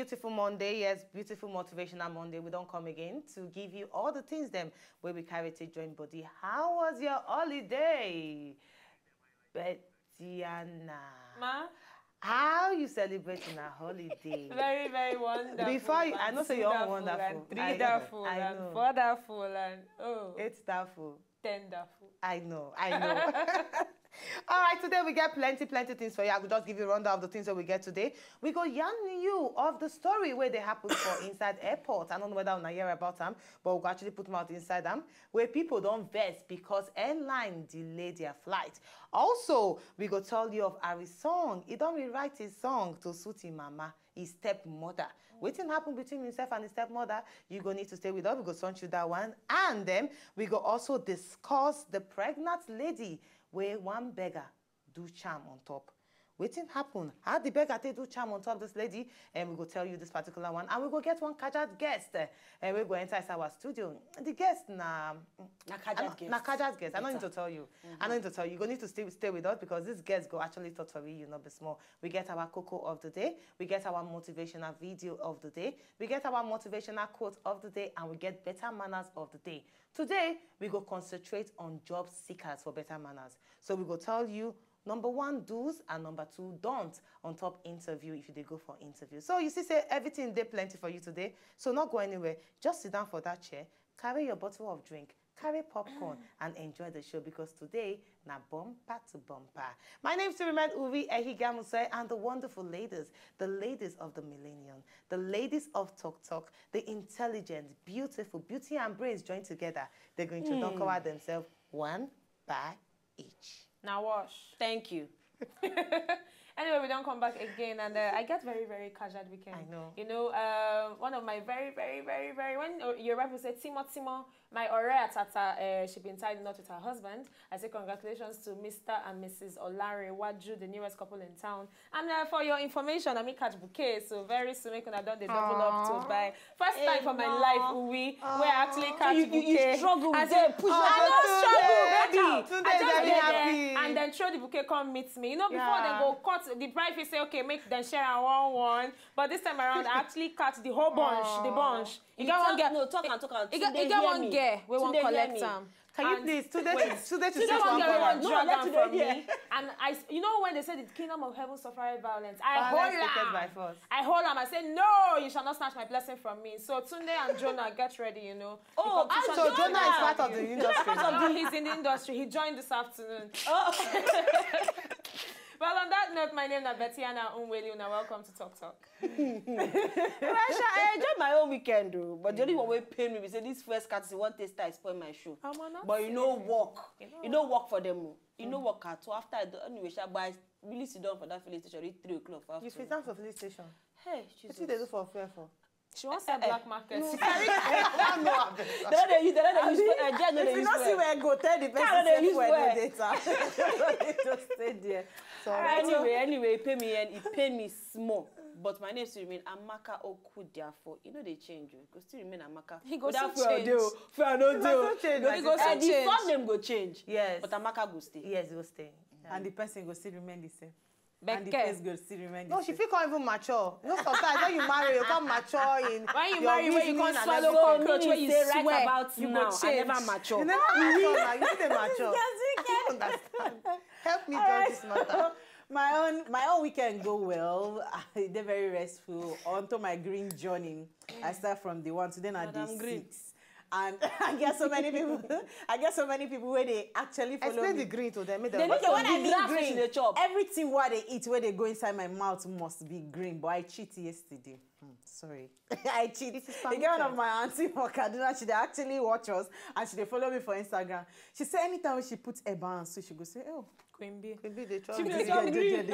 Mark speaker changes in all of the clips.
Speaker 1: beautiful Monday. Yes, beautiful motivational Monday. We don't come again to give you all the things them where we carry to join body. How was your holiday, Betiana?
Speaker 2: Ma?
Speaker 1: How you celebrating a holiday?
Speaker 2: Very, very wonderful.
Speaker 1: Before you, I know say you're wonderful.
Speaker 2: And three-derful and four-derful and
Speaker 1: eight-derful.
Speaker 2: 10-derful.
Speaker 1: I know. All right, today we get plenty things for you. I will just give you a rundown of the things that we get today. We go yarn you of the story where they happen for inside airport. I don't know whether I'm hear about them, but we'll actually put them out inside them, where people don't vex because airline delayed their flight. Also, we go tell you of Harry's song. He don't rewrite his song to suit his mama, his stepmother. What happened between himself and his stepmother? You're going to need to stay with us. We go send you that one. And then we go also discuss the pregnant lady where one beggar do charm on top. Waiting happen. How the beggar they do charm on top this lady? And we go tell you this particular one. And we go get one Kaja's guest. And we go inside our studio. The guest na Kaja's guest. I don't need to tell you. I don't need to tell you. You're going to need to stay with us because this guest go actually talk to you, be small. We get our cocoa of the day. We get our motivational video of the day. We get our motivational quote of the day. And we get better manners of the day. Today, we go concentrate on job seekers for better manners. So we go tell you number 1, do's, and number 2, don't on top interview if you go for interview. So you see, say everything they plenty for you today. So not go anywhere. Just sit down for that chair, carry your bottle of drink, carry popcorn, and enjoy the show because today, na bumper to bumper. My name is Sirimen Uri Ehigamuse and the wonderful ladies, the ladies of the millennium, the ladies of Talk, the intelligent, beautiful, beauty and brains joined together. They're going to uncover themselves one by each.
Speaker 2: Now wash.
Speaker 3: Thank you.
Speaker 2: Anyway, we don't come back again, and I get very, very casual weekend.
Speaker 1: I know.
Speaker 2: You know, one of my very, when your rep said, Timo, my Aurea Tata, she been tied up with her husband. I say congratulations to Mr. and Mrs. Olare Waju, the newest couple in town. And for your information, I catch bouquet, so very soon we can have done the double up to buy. First time for my life, we actually catch bouquet.
Speaker 3: You struggle with
Speaker 2: it. I don't struggle, baby.
Speaker 1: I just get happy.
Speaker 2: And then throw the bouquet, come meet me. You know, before they go cut the bride, we say, okay, make them share a one. But this time around, I actually cut the whole bunch, the bunch.
Speaker 3: You get one girl. No, talk and.
Speaker 2: You get one girl. We won't collect them.
Speaker 1: Can you please, today
Speaker 2: one girl want drag them from me. And you know when they say the kingdom of heaven suffer violence, I hold them. I say, no, you shall not snatch my blessing from me. So Tunde and Jonah, get ready, you know.
Speaker 1: Oh, so Jonah is part of the industry.
Speaker 2: He's in the industry. He joined this afternoon. Well, on that note, my name is Betiana Unweli, and welcome to Talk.
Speaker 3: I enjoyed my own weekend, though. But the only one way pain me, we say this first cat is one taster, I spoil my shoe. But you know, work for them. You know, work at so after I do anyway, but I really sit down for that filling station at 3 o'clock.
Speaker 1: You sit down for filling station?
Speaker 3: Hey, she's
Speaker 1: what they do for fair for?
Speaker 2: She wants a black market.
Speaker 1: No,
Speaker 3: you not see where I go, tell the person they use where data. Just stay there. So anyway, it pay me small. But my name still remain Amaka Okudiafo. You know they change you. Because still remain Amaka.
Speaker 2: He goes to change.
Speaker 1: He
Speaker 3: goes to change. The first name go change.
Speaker 1: Yes.
Speaker 3: But Amaka go stay.
Speaker 1: Yes, it will stay.
Speaker 4: Yeah. And the person go still remain the same.
Speaker 2: And
Speaker 4: the face go still remain the same.
Speaker 1: No, she can't even mature. You know, sometimes when you marry, you can't mature in.
Speaker 2: When you marry, when you can't swallow cockroach, when you
Speaker 3: say
Speaker 2: swear,
Speaker 3: right about
Speaker 2: you
Speaker 3: now,
Speaker 2: go change.
Speaker 3: I never mature.
Speaker 1: You never mature now. You didn't mature. I don't understand. Help me judge this matter.
Speaker 4: My own weekend go well. They're very restful. Onto my green journey. I start from day 1 to then at day 6. And I get so many people where they actually follow
Speaker 1: Explain
Speaker 4: me.
Speaker 1: the green to them.
Speaker 4: When I mean green, everything what they eat, where they go inside my mouth must be green. But I cheat yesterday. Sorry. I cheat. The girl of my auntie for Kaduna, she actually watch us and she follow me for Instagram. She said anytime when she puts a band, so she go say, oh,
Speaker 1: Queen B, they try
Speaker 4: they eat green,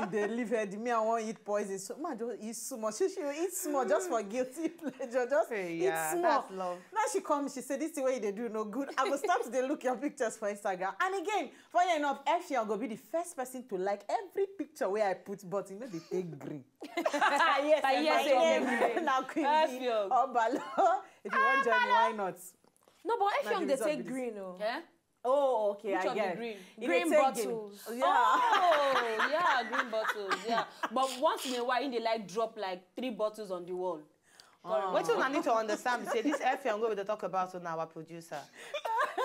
Speaker 4: they leave her. Me, I want to eat poison. So, man, don't eat so much. She will eat small just for guilty pleasure. Just eat small.
Speaker 1: That's love.
Speaker 4: Now she comes, she said, this is the way they do no good. I will start to look your pictures for Instagram. And again, funny enough, Effie, I'm going to be the first person to like every picture where I put, but you know, they take green.
Speaker 2: Yes,
Speaker 4: now Queen B, or Balo. If you want to join me, why not?
Speaker 2: No, but Effie, they take green, no.
Speaker 3: Yeah?
Speaker 4: Oh, okay,
Speaker 2: Which
Speaker 4: I
Speaker 2: of
Speaker 4: get
Speaker 2: the green?
Speaker 4: In
Speaker 2: Green
Speaker 4: a taking.
Speaker 2: bottles.
Speaker 4: Yeah.
Speaker 3: Oh, yeah, green bottles, yeah. But once in a while, they like drop like 3 bottles on the wall.
Speaker 1: What you need to understand is this Effie I'm going to talk about on our producer.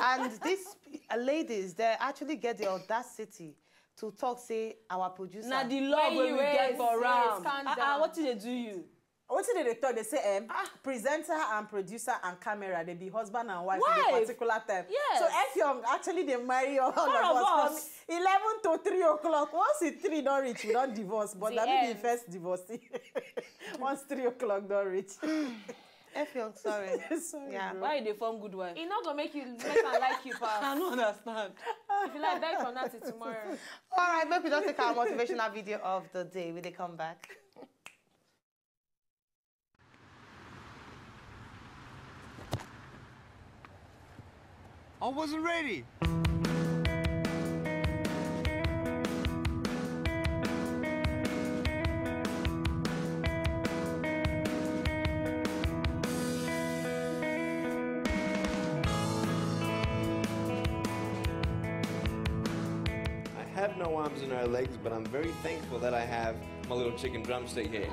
Speaker 1: And these ladies, they actually get the audacity to talk, say, our producer.
Speaker 3: Now the love when we get for ram. What did they do you?
Speaker 4: What did they talk? They say, presenter and producer and camera, they be husband and wife in a particular time.
Speaker 3: Yes.
Speaker 4: So if young, actually they marry all of us from 11 to 3 o'clock. Once it's 3 don't reach, we don't divorce. But that be the first divorcee. Once 3 o'clock don't reach.
Speaker 1: F-Young, sorry.
Speaker 4: Sorry,
Speaker 1: yeah.
Speaker 4: bro.
Speaker 3: Why they form good wife?
Speaker 2: It's not gonna make them like you, pal.
Speaker 3: I don't understand.
Speaker 2: If you like, die from that till tomorrow.
Speaker 1: All right, maybe we just take our motivational video of the day. Will they come back?
Speaker 5: I wasn't ready.
Speaker 6: I have no arms and no legs, but I'm very thankful that I have my little chicken drumstick here.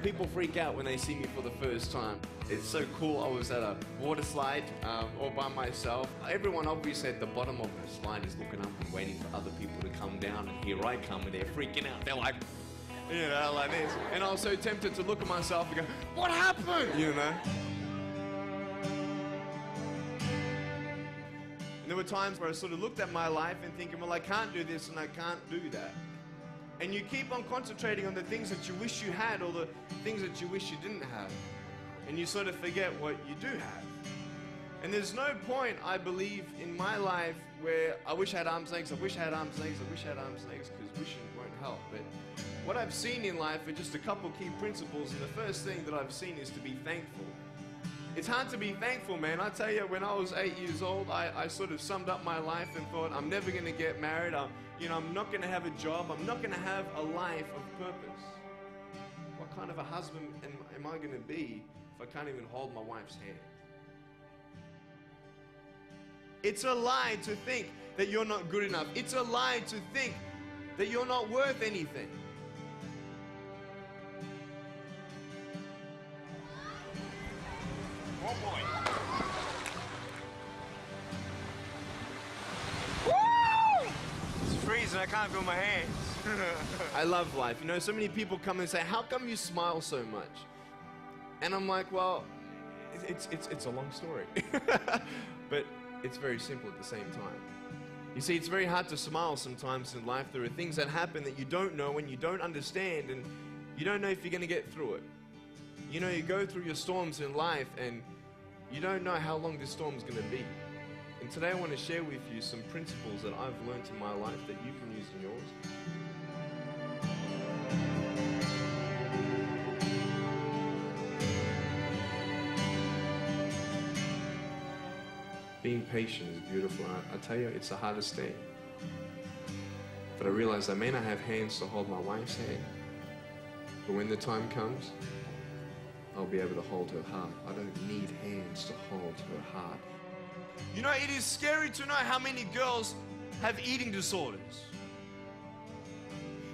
Speaker 6: People freak out when they see me for the first time. It's so cool. I was at a water slide all by myself. Everyone obviously at the bottom of the slide is looking up and waiting for other people to come down, and here I come and they're freaking out. They're like, you know, like this. And I was so tempted to look at myself and go, what happened? You know? And there were times where I sort of looked at my life and thinking, well, I can't do this and I can't do that. And you keep on concentrating on the things that you wish you had or the things that you wish you didn't have. And you sort of forget what you do have. And there's no point, I believe, in my life where I wish I had arms and legs, I wish I had arms and legs, I wish I had arms and legs, because wishing won't help. But what I've seen in life are just a couple key principles, and the first thing that I've seen is to be thankful. It's hard to be thankful, man. I tell you, when I was 8 years old, I sort of summed up my life and thought, I'm never going to get married. I'm not going to have a job. I'm not going to have a life of purpose. What kind of a husband am I going to be if I can't even hold my wife's hand? It's a lie to think that you're not good enough. It's a lie to think that you're not worth anything. One boy. Woo! It's freezing, I can't feel my hands. I love life. You know, so many people come and say, how come you smile so much? And I'm like, well, it's a long story. But it's very simple at the same time. You see, it's very hard to smile sometimes in life. There are things that happen that you don't know and you don't understand, and you don't know if you're going to get through it. You know, you go through your storms in life and you don't know how long this storm is going to be. And today I want to share with you some principles that I've learned in my life that you can use in yours. Being patient is beautiful. I tell you, it's the hardest thing. But I realize I may not have hands to hold my wife's hand, but when the time comes, I'll be able to hold her heart. I don't need hands to hold her heart. You know, it is scary to know how many girls have eating disorders.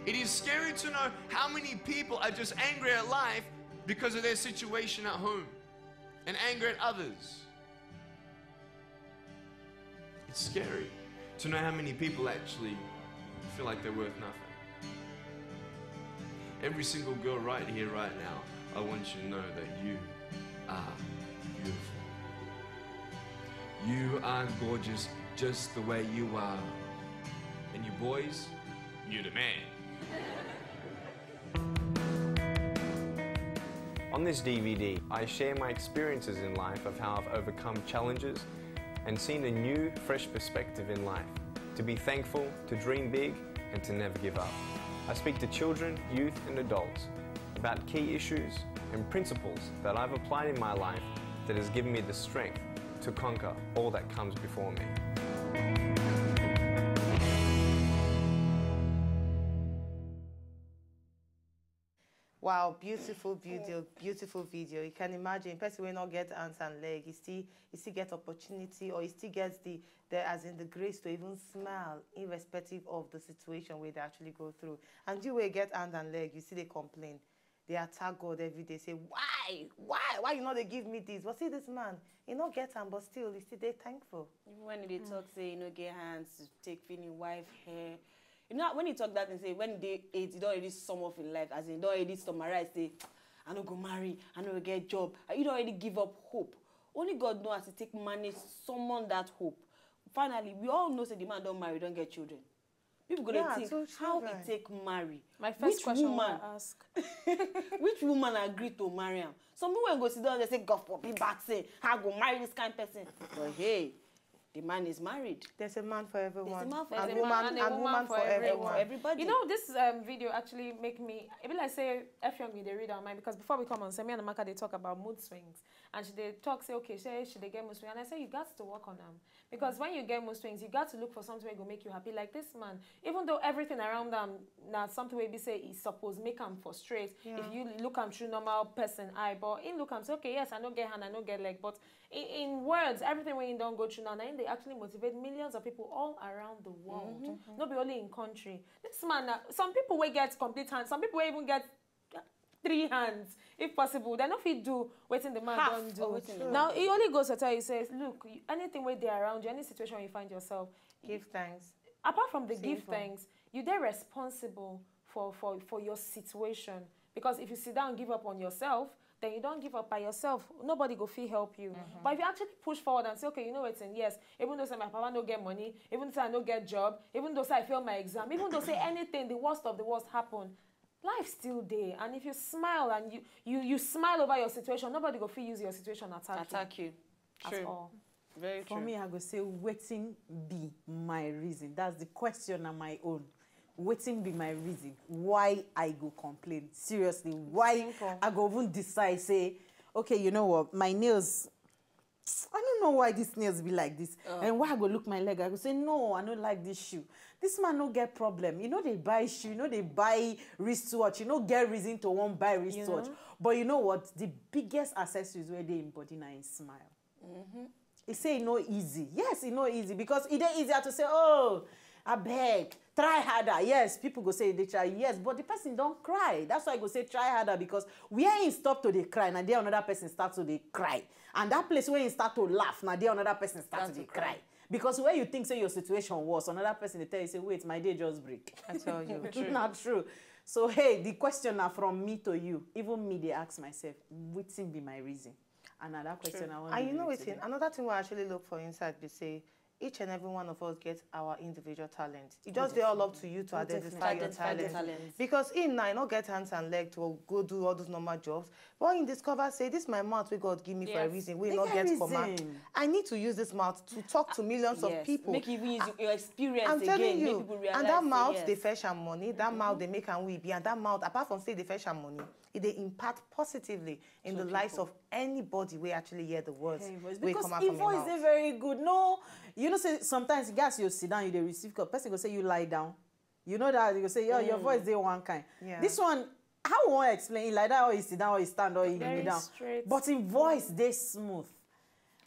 Speaker 6: It is scary to know how many people are just angry at life because of their situation at home and angry at others. It's scary to know how many people actually feel like they're worth nothing. Every single girl right here, right now, I want you to know that you are beautiful. You are gorgeous just the way you are. And you boys, you're the man. On this DVD, I share my experiences in life of how I've overcome challenges and seen a new, fresh perspective in life. To be thankful, to dream big, and to never give up. I speak to children, youth, and adults about key issues and principles that I've applied in my life that has given me the strength to conquer all that comes before me.
Speaker 1: Wow, beautiful video, beautiful video. You can imagine, person will not get hands and leg, he still get opportunity, or he still gets the grace to even smile, irrespective of the situation where they actually go through. And you will get hands and leg, you see they complain. They attack God every day, say, why you know they give me this? But see this man, he not get hand, but still, he still they thankful.
Speaker 3: Even when they talk, say, you know, get hands to take feeling wife hair. You know, when he talk that and say, when they ate, you don't already sum off in life, as in, you don't already summarize, say, I don't go marry, I don't get job. You don't already give up hope. Only God knows how to manage summon that hope. Finally, we all know that the man don't marry, don't get children. People gonna think, how he take marry?
Speaker 2: My first question I ask.
Speaker 3: Which woman agreed to marry him? Some people go sit down and say, God forbid back, say, I go marry this kind of person. But hey, the man is married.
Speaker 1: There's a man for everyone.
Speaker 3: There's a man for
Speaker 1: everyone. And a woman for everyone.
Speaker 3: Everybody.
Speaker 2: You know, this video actually make me, it be like say, F young they read our mind, because before we come on, me and Amaka, they talk about mood swings. And they talk, say, okay, should they get mood swings? And I say, you got to work on them. Because when you get mood swings, you got to look for something that will make you happy. Like this man, even though everything around them, now something where we say is supposed make him frustrate. If you look him through normal person eye, but in look him say, okay, yes, I don't get hand, I don't get leg. But in words, everything when you don't go through now, they actually motivate millions of people all around the world. Not be only in country. This man, some people will get complete hands, some people will even get 3 hands, if possible. They don't fit do waiting the man don't do. Now, he only goes to tell you, says, look, anything where they're around you, any situation where you find yourself,
Speaker 1: give thanks.
Speaker 2: Apart from the give thanks, you're there responsible for your situation. Because if you sit down and give up on yourself, then you don't give up by yourself. Nobody go feel help you. But if you actually push forward and say, okay, you know what's in, yes, even though say my papa don't get money, even though I don't get job, even though say I fail my exam, even though say anything, the worst of the worst happen, life's still there. And if you smile and you smile over your situation, nobody go feel use your situation attack you.
Speaker 3: True.
Speaker 2: At all.
Speaker 3: Very true.
Speaker 4: For me, I go say, waiting be my reason. That's the question on my own. Waiting be my reason why I go complain. Seriously, why I go even decide, say, okay, you know what, my nails, I don't know why these nails be like this. And why I go look my leg, I go say, no, I don't like this shoe. This man no get problem. You know they buy shoe, you know they buy wristwatch, you know get reason to want buy wristwatch. But you know what, the biggest accessories where they embody now is smile. He say it no easy. Yes, it no easy, because it ain't easier to say, oh, I beg, try harder. Yes, people go say they try. Yes, but the person don't cry. That's why I go say try harder, because where he stop to they cry, now there another person start to they cry. And that place where he start to laugh, now there another person start to they cry. Because where you think say your situation was, another person they tell you, say, wait, my day just break.
Speaker 1: I tell you.
Speaker 4: Not true. So hey, the question now from me to you, even me, they ask myself, which thing be my reason? Another question I want to
Speaker 1: and you know what's another thing we actually look for inside, we say, each and every one of us gets our individual talent. It just they all up to you to identify your talent. Because in now, I not get hands and legs to go do all those normal jobs. But in discover, say, this my mouth we God give me for a reason. We not get command. I need to use this mouth to talk to millions of people.
Speaker 3: Make you use your experience
Speaker 1: I'm
Speaker 3: again.
Speaker 1: telling you.
Speaker 3: Make people realize,
Speaker 1: and that mouth, they fetch and money. That mouth, they make and we be. And that mouth, apart from say they fetch and money, they impact positively in the lives of anybody we actually hear the words.
Speaker 4: Because if voice is very good. No, you know, say sometimes gas you sit down, you they receive call. Person go say you lie down. You know that you go say, your voice they one kind. This one, how we want to explain it like that, or you sit down, or you stand, or you kneel down.
Speaker 2: Straight.
Speaker 4: But in voice, they smooth.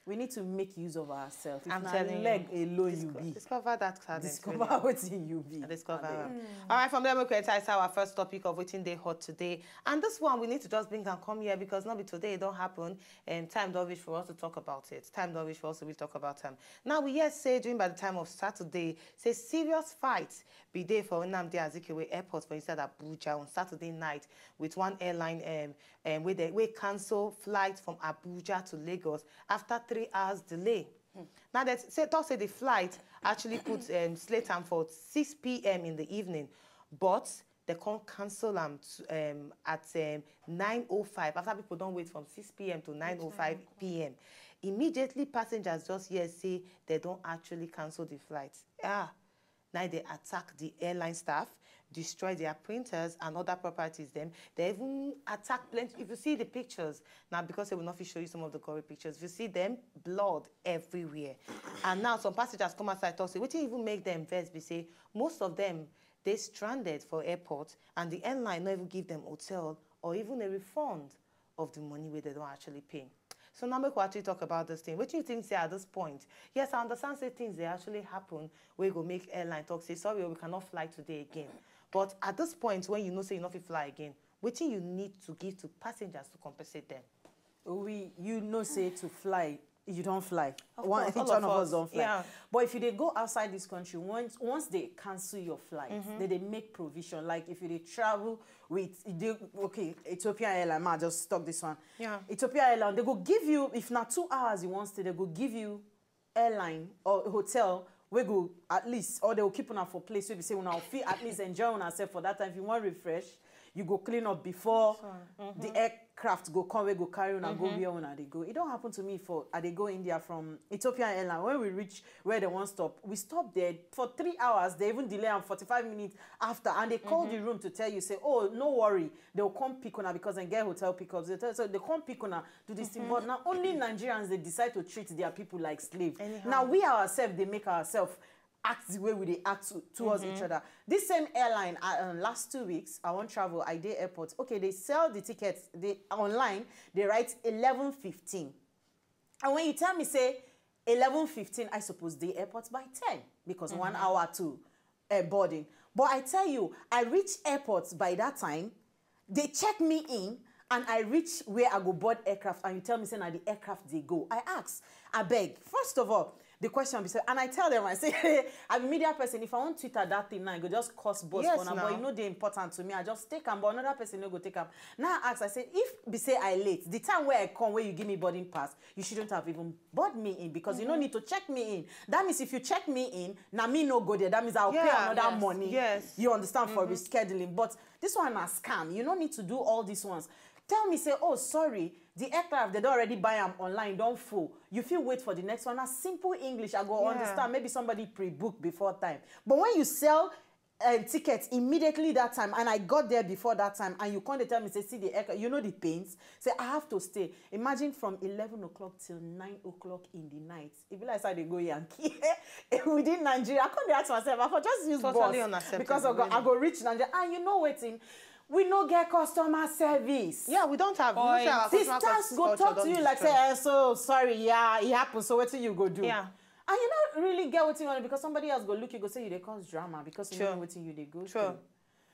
Speaker 4: We need to make use of ourselves.
Speaker 1: I'm telling you.
Speaker 4: Leg alone you be.
Speaker 1: Discover that talent.
Speaker 4: Discover what you be.
Speaker 1: Discover. All right, from there we can start our first topic of waiting day hot today. And this one we need to just bring and come here, because not be today, it don't happen. And time don't reach for us to talk about it. Time don't reach for us to talk about them. Now we yet say during by the time of Saturday, say serious fights be there for Nnamdi Azikiwe Airport for inside Abuja on Saturday night with one airline where they cancel flight from Abuja to Lagos after 3 hours delay. Now that say the flight actually put slate time for 6 p.m. in the evening, but they can't cancel them at 9:05 after people don't wait from 6 p.m. to 9:05 p.m. Immediately passengers just here say they don't actually cancel the flight. Now they attack the airline staff, destroy their printers and other properties. They even attack plenty. If you see the pictures, now because I will not show you some of the gory pictures, if you see them, blood everywhere. And now some passengers come outside talk, say, what even make them vex? They say most of them, they stranded for airport and the airline not even give them hotel or even a refund of the money where they don't actually pay. So now we can actually talk about this thing. What do you think say at this point? Yes, I understand say things they actually happen where you go make airline talk, say sorry, we cannot fly today again. But at this point, when you know say you not fly again, what do you need to give to passengers to compensate them?
Speaker 4: You know say to fly, you don't fly.
Speaker 1: One
Speaker 4: of us don't fly.
Speaker 1: Yeah.
Speaker 4: But if they go outside this country, once they cancel your flight, they make provision. Like if you travel with, Ethiopian Airlines, I just stock this one.
Speaker 1: Yeah.
Speaker 4: Ethiopian Airlines, they go give you, if not 2 hours you want to stay, they go give you airline or hotel, we go at least, or they will keep on for place where we say, we'll feel at least enjoy on ourselves for that time. If you want refresh, you go clean up before the aircraft go come, we go carry on and go where on they go. It don't happen to me they go India from Ethiopian Airlines. When we reach where they want stop, we stop there for 3 hours. They even delay them 45 minutes after, and they call the room to tell you, say, oh, no worry, they'll come pick on her because they get hotel pickups. So they come pick on her, do this thing. But now only Nigerians, they decide to treat their people like slaves. Now we ourselves, they make ourselves act the way we act towards each other. This same airline, last 2 weeks, I won't travel, I did airport. Okay, they sell the tickets online, they write 11:15. And when you tell me, say, 11:15, I suppose the airport by 10, because 1 hour to boarding. But I tell you, I reach airports by that time, they check me in, and I reach where I go board aircraft, and you tell me, say, now the aircraft they go. I ask, I beg, first of all, the question be said, and I tell them, I say, I'm a media person. If I want Twitter that thing now, I go just cost boss for now. But you know they're important to me. I just take them, but another person no go take them. Now I ask, I say, if be say I late, the time where I come, where you give me boarding pass, you shouldn't have even board me in because you don't need to check me in. That means if you check me in, now me no go there. That means I'll pay another money.
Speaker 1: Yes.
Speaker 4: You understand for rescheduling. But this one is scam. You don't need to do all these ones. Tell me, say, oh, sorry, the aircraft, they don't already buy them online, don't full. You feel wait for the next one. Now, simple English, I go understand. Maybe somebody pre-booked before time. But when you sell tickets immediately that time, and I got there before that time, and you can't tell me, say, see the aircraft, you know the pains, say, I have to stay. Imagine from 11 o'clock till 9 o'clock in the night. If you like how they go Yankee, within Nigeria, I can't ask myself, I could just use bus. Because I go reach Nigeria, and you know waiting. We no get customer service.
Speaker 1: Yeah, we don't have.
Speaker 4: This task go talk to you like say, so sorry, yeah, it happened. So what do you go do?
Speaker 1: Yeah.
Speaker 4: And you not really get what you want because somebody else go look, you go say you they cause drama because you know what you they go through.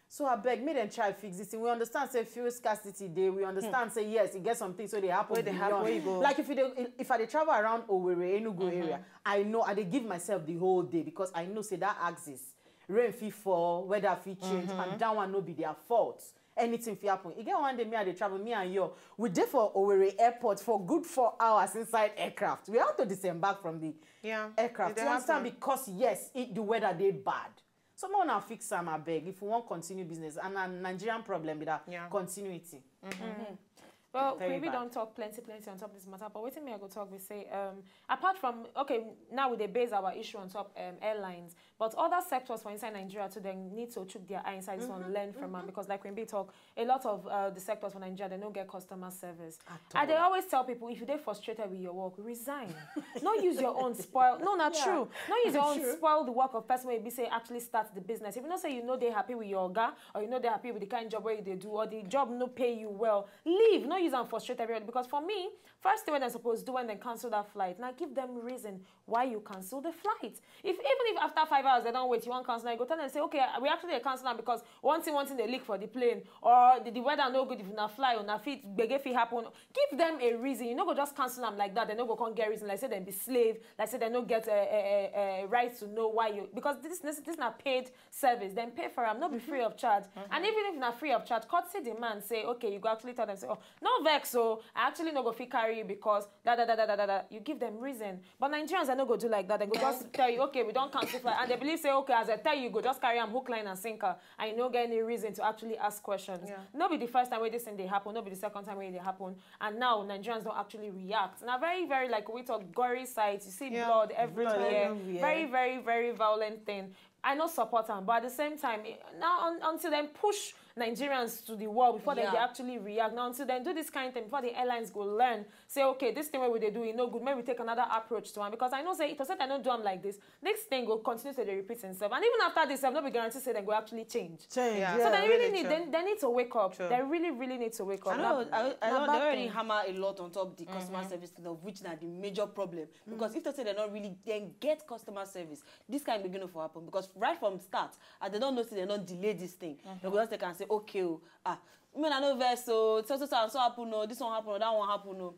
Speaker 4: So I beg, me then try fix this thing. We understand say fuel scarcity day. We understand say yes, it gets something so they happen.
Speaker 1: Where they have where you go.
Speaker 4: Like if I travel around Owerri, Enugu area, I know I they give myself the whole day because I know say that axis. Rain fit fall, weather fit change, and that one no be their fault. Anything fit happen. Again, one day me and they travel, me and you, we did for Owerri Airport for good 4 hours inside aircraft. We have to disembark from the aircraft. You understand? Because yes, the weather they bad. Someone now fix some, I beg. If we want continue business, and a Nigerian problem with that continuity.
Speaker 2: Well, we don't talk plenty on top of this matter, but waiting me I go talk, we say, apart from, okay, now we base our issue on top airlines, but other sectors for inside Nigeria too, they need to check their eye inside this one, learn from them, because like when we talk, a lot of the sectors for Nigeria, they don't get customer service. And they always tell people, if you're frustrated with your work, resign. Don't use your own spoil. No, not true. Don't use your own spoil the work of person where you say actually start the business. If you don't say you know they're happy with your guy, or you know they're happy with the kind of job where they do, or the job no pay you well, leave. No use and frustrate everyone, because for me, first thing when they're supposed to do when they cancel that flight, now give them reason why you cancel the flight. Even if after 5 hours they don't wait, you want to cancel, you go tell them and say, okay, we actually cancel them because one thing they leak for the plane, or the weather no good if you not fly or not fit, beg if it happen. Give them a reason. You know, go just cancel them like that. They no go can't get reason. Like say they be slave. Like say they no get a right to know why you, because this not paid service. Then pay for them, not be free of charge. And even if not free of charge, courtesy demand say, okay, you go actually tell them say, oh, no vex, so I actually no go fit carry you because you give them reason. But Nigerians they no go do like that. They go just tell you, okay, we don't cancel flight, and they believe say, okay, as I tell you, go just carry them hook, line, and sinker, and you no get any reason to actually ask questions. No be the first time where this thing they happen, no be the second time where they happen, and now Nigerians don't actually react. Now very like we talk gory sites, you see blood everywhere, very violent thing. I no support them, but at the same time, now until then push Nigerians to the world before they actually react. Now, until then, do this kind of thing before the airlines go learn. Say, okay, this thing where they do it no good. Maybe we take another approach to them. Because I know, say, it was said I don't do them like this. Next thing will continue to repeat itself. And even after this, I've not been guaranteed say they go actually change.
Speaker 1: Yeah.
Speaker 2: So they really need, they need to wake up. They really, really need to wake up.
Speaker 3: I know they already hammer a lot on top the customer service thing, of which is the major problem. Because if they say they're not really, then get customer service, this can begin to happen. Because right from start, and they don't know, they're not delay this thing. Because they can say, okay, I know verse, so happen, no, this one happen, no, that one happen, no.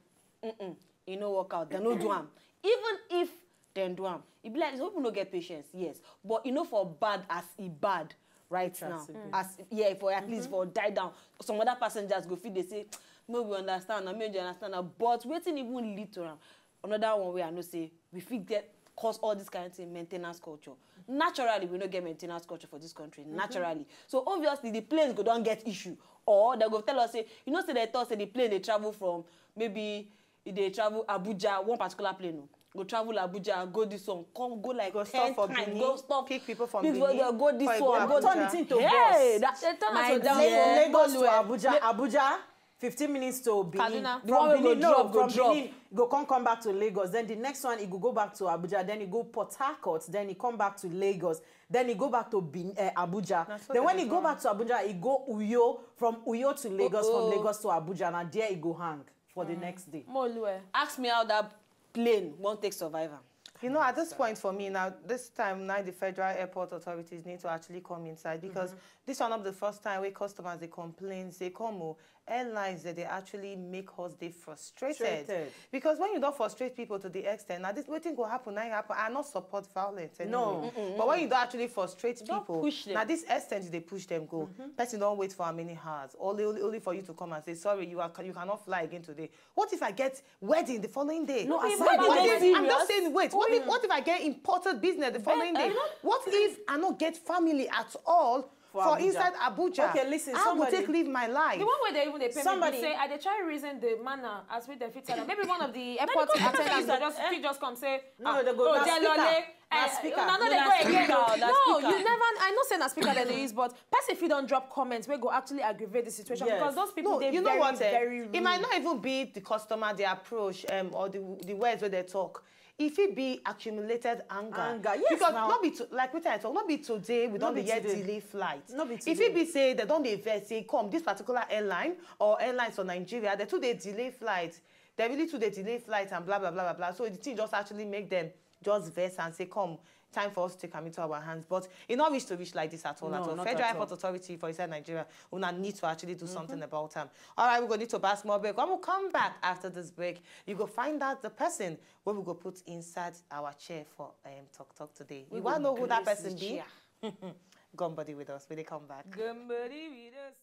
Speaker 3: You know, work out. They no do them. Even if they do them, it be like, hope you no get patience, yes. But you know, for bad as bad right now, as for at least for die down. Some other passengers go feel they say, no, we understand, I mean, you understand. But waiting even lead to them. Another one way I know say we fit get cause all this kind of thing, maintenance culture. Naturally, we don't get maintenance culture for this country. Naturally. So obviously the planes go don't get issue. Or they go tell us say, you know, say they thought say the plane they travel from maybe they travel Abuja, one particular plane. No. Go travel Abuja, go this one, come go like
Speaker 1: go
Speaker 3: 10
Speaker 1: stop for
Speaker 3: times,
Speaker 1: Benin,
Speaker 3: go stop,
Speaker 1: pick people from
Speaker 3: Benin,
Speaker 1: Benin,
Speaker 3: go this one,
Speaker 4: go turn it into
Speaker 3: hey,
Speaker 4: bus.
Speaker 3: they turn
Speaker 4: My
Speaker 3: us down
Speaker 4: Lagos to Abuja, 15 minutes to Benin.
Speaker 2: Kaduna.
Speaker 4: From Benin,
Speaker 3: go drop.
Speaker 4: Benin, go come back to Lagos. Then the next one, he go back to Abuja. Then he go Port Harcourt. Then he come back to Lagos. Then he go back to Abuja. Then when he go back to Abuja, he go Uyo. From Uyo to Lagos, from Lagos to Abuja. And there he go hang for the next day.
Speaker 3: Ask me how that plane won't take survivor.
Speaker 1: You know, at this point for me now, this time now the Federal Airport Authorities need to actually come inside because this is not the first time where customers they complain, say, come airlines that they actually make us they frustrated. Because when you don't frustrate people to the extent, now this waiting will happen, I not support violence anyway.
Speaker 4: No.
Speaker 1: But when you don't actually frustrate people,
Speaker 3: push them.
Speaker 1: now this extent they push them go. Person don't wait for how many hours, only for you to come and say, sorry, you cannot fly again today. What if I get wedding the following day?
Speaker 3: No,
Speaker 1: I'm just saying, wait, what if I get imported business the following day? What if I not get family at all for inside Abuja?
Speaker 4: Okay, listen,
Speaker 1: I will take leave my life.
Speaker 2: The one where they even pay me say, I they try reason the manner as with the fit. Maybe one of the airport attendants just come say,
Speaker 4: no, they go speaker.
Speaker 2: No, they go again. No, you never. I know saying a speaker that they use, but person if you don't drop comments, we go actually aggravate the situation because those people they
Speaker 1: you know what?
Speaker 2: Very rude.
Speaker 1: It might not even be the customer, the approach, or the words where they talk. If it be accumulated anger,
Speaker 4: yes,
Speaker 1: because not be like what I talk, not be today we don't be yet delay flight. If it be say they don't invest, say come this particular airline or airlines for Nigeria, they they delay flights. They really they delay flights and blah blah blah blah blah. So the thing just actually make them just vex and say come. Time for us to take them into our hands, but it not wish to reach like this at all. Federal Airport Authority for inside Nigeria will not need to actually do something about them. All right, we're going to need to pass more break. When we come back after this break, you go find out the person where we go put inside our chair for talk today. You want to know who that person be? Gumbody with us when they come back.
Speaker 2: Gumbody with us.